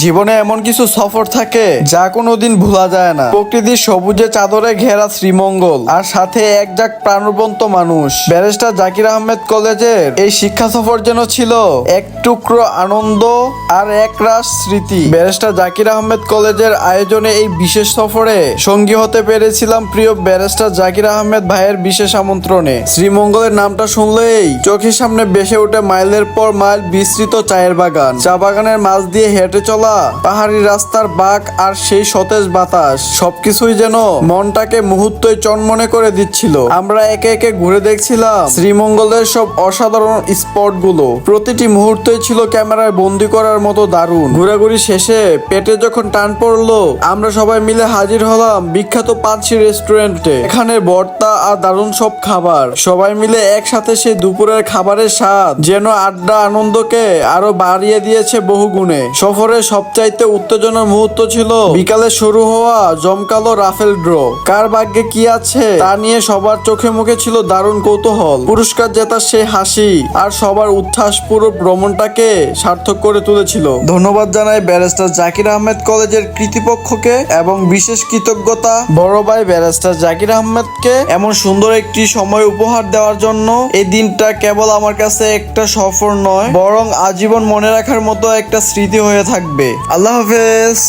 জীবনে এমন কিছু সফর থাকে যা কোনোদিন ভোলা যায় না। প্রকৃতির সবুজে চাদরে ঘেরা শ্রীমঙ্গল আর সাথে এক জাক প্রাণবন্ত মানুষ। ব্যারিস্টার জাকির আহমেদ কলেজের এই শিক্ষা সফর যেন ছিল এক টুকরো আনন্দ আর এক রাশ স্মৃতি। ব্যারিস্টার জাকির আহমেদ কলেজের আয়োজনে এই বিশেষ সফরে সঙ্গী হতে পেরেছিলাম প্রিয় ব্যারিস্টার জাকির আহমেদ ভাইয়ের বিশেষ আমন্ত্রণে। শ্রীমঙ্গলের নামটা শুনলেই চোখের সামনে ভেসে ওঠে মাইলের পর মাইল বিস্তৃত চায়ের বাগান, চা বাগানের মাঝ দিয়ে হেঁটে চলা পাহাড়ি রাস্তার বাঁক আর সেই সতেজ বাতাস, সবকিছুই যেন মনটাকে মুহূর্তই চনমনে করে দিচ্ছিল। আমরা একে একে ঘুরে দেখছিলাম শ্রীমঙ্গলের সব অসাধারণ স্পট গুলো। প্রতিটি মুহূর্তই ছিল ক্যামেরায় বন্দি করার মতো দারুণ। ঘোরাঘুরি শেষে পেটে যখন টান পড়লো, আমরা সবাই মিলে হাজির হলাম বিখ্যাত পাঁচি রেস্টুরেন্টে। এখানে ভর্তা আর দারুণ সব খাবার। সবাই মিলে একসাথে সেই দুপুরের খাবারের স্বাদ যেন আড্ডা আনন্দকে আরো বাড়িয়ে দিয়েছে বহু গুণে। সফরের সবচাইতে উত্তেজনার মুহূর্ত ছিল বিকালে শুরু হওয়া জমকালো রাফেল ড্র। কার ভাগ্যে কি আছে তা নিয়ে সবার চোখে মুখে ছিল দারুণ কৌতূহল। পুরস্কার জেতার সেই হাসি আর সবার উচ্ছ্বাস পুরো ভ্রমণটাকে সার্থক করে তুলেছিল। ধন্যবাদ জানাই ব্যারিস্টার জাকির আহমেদ কলেজের কর্তৃপক্ষকে এবং বিশেষ কৃতজ্ঞতা বড় ভাই ব্যারিস্টার জাকির আহমেদকে এমন সুন্দর একটি সময় উপহার দেওয়ার জন্য। এই দিনটা কেবল আমার কাছে একটা সফর নয়, বরং আজীবন মনে রাখার মতো একটা স্মৃতি হয়ে থাকবে। আল্লাহ হাফেজ।